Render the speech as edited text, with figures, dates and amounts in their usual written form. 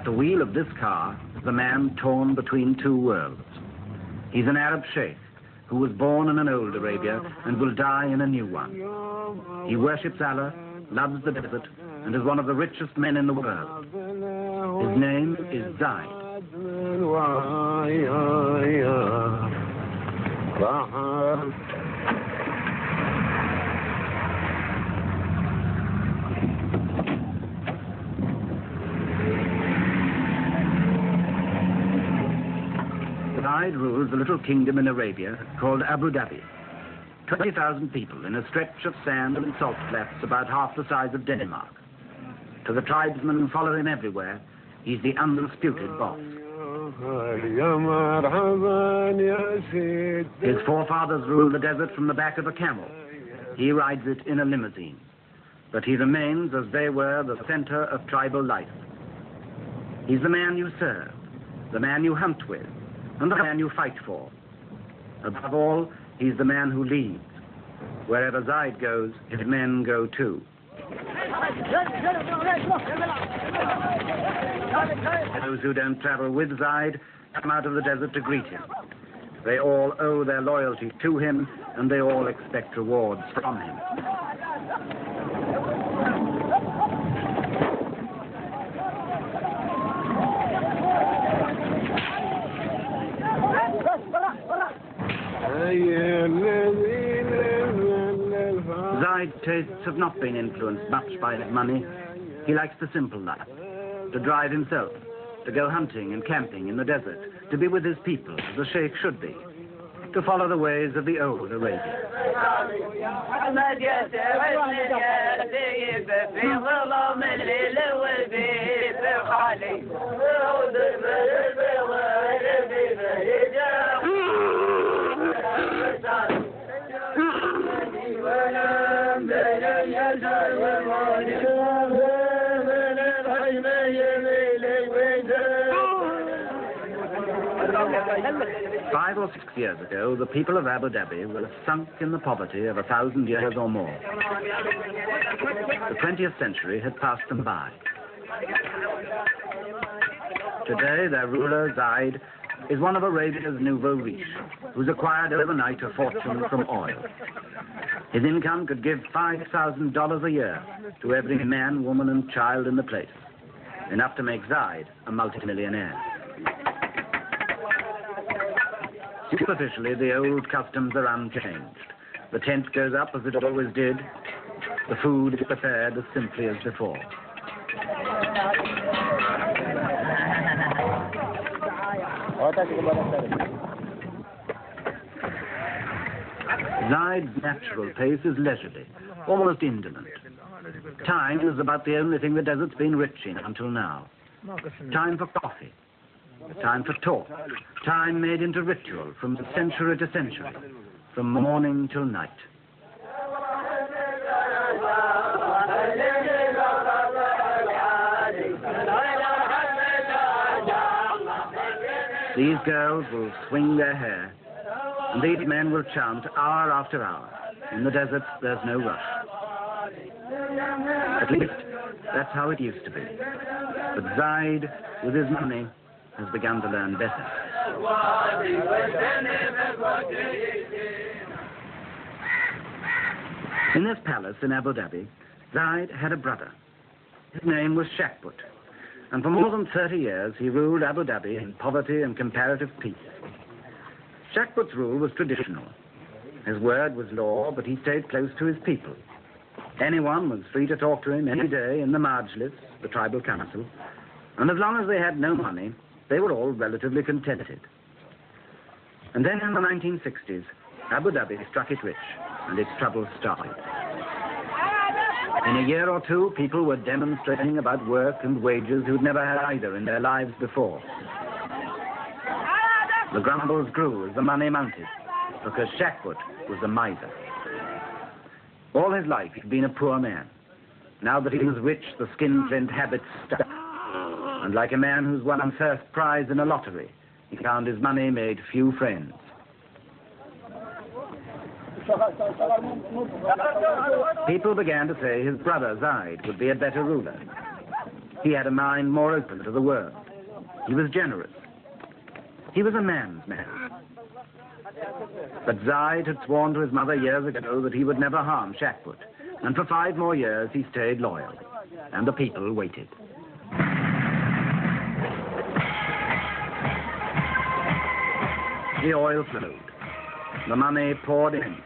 the wheel of this car is the man torn between two worlds. He's an Arab sheikh who was born in an old Arabia and will die in a new one. He worships Allah, loves the desert, and is one of the richest men in the world. His name is Zayed. Zayed rules a little kingdom in Arabia called Abu Dhabi. 20,000 people in a stretch of sand and salt flats about half the size of Denmark. To the tribesmen who follow him everywhere, he's the undisputed boss. His forefathers ruled the desert from the back of a camel. He rides it in a limousine. But he remains, as they were, the center of tribal life. He's the man you serve, the man you hunt with, and the man you fight for. Above all, he's the man who leads. Wherever Zayed goes, his men go too. Those who don't travel with Zayed come out of the desert to greet him. They all owe their loyalty to him, and they all expect rewards from him. Zayd's tastes have not been influenced much by his money. He likes the simple life, to drive himself, to go hunting and camping in the desert, to be with his people, as a sheikh should be, to follow the ways of the old Arabia. Five or 6 years ago, the people of Abu Dhabi were sunk in the poverty of 1,000 years or more. The 20th century had passed them by. Today, their ruler, Zayd, is one of Arabia's nouveau riche, who's acquired overnight a fortune from oil. His income could give $5,000 a year to every man, woman, and child in the place, enough to make Zayd a multimillionaire. Superficially, the old customs are unchanged. The tent goes up as it always did. The food is prepared as simply as before. Zayd's natural pace is leisurely, almost indolent. Time is about the only thing the desert's been rich in until now. Time for coffee. Time for talk. Time made into ritual from century to century, from morning till night. These girls will swing their hair, and these men will chant hour after hour. In the desert, there's no rush. At least, that's how it used to be. But Zayd, with his money, has begun to learn better. In this palace in Abu Dhabi, Zayd had a brother. His name was Shakbut, and for more than 30 years he ruled Abu Dhabi in poverty and comparative peace. Shakbut's rule was traditional. His word was law, but he stayed close to his people. Anyone was free to talk to him any day in the Majlis, the tribal council, and as long as they had no money, they were all relatively contented. And then in the 1960s, Abu Dhabi struck it rich, and its troubles started. In a year or two, people were demonstrating about work and wages who'd never had either in their lives before. The grumbles grew as the money mounted, because Shakbut was a miser. All his life he'd been a poor man. Now that he was rich, the skinflint habit stuck. And like a man who's won a first prize in a lottery, he found his money made few friends. People began to say his brother, Zayd, would be a better ruler. He had a mind more open to the world. He was generous. He was a man's man. But Zayd had sworn to his mother years ago that he would never harm Shakput, and for 5 more years he stayed loyal, and the people waited. The oil flowed. The money poured in.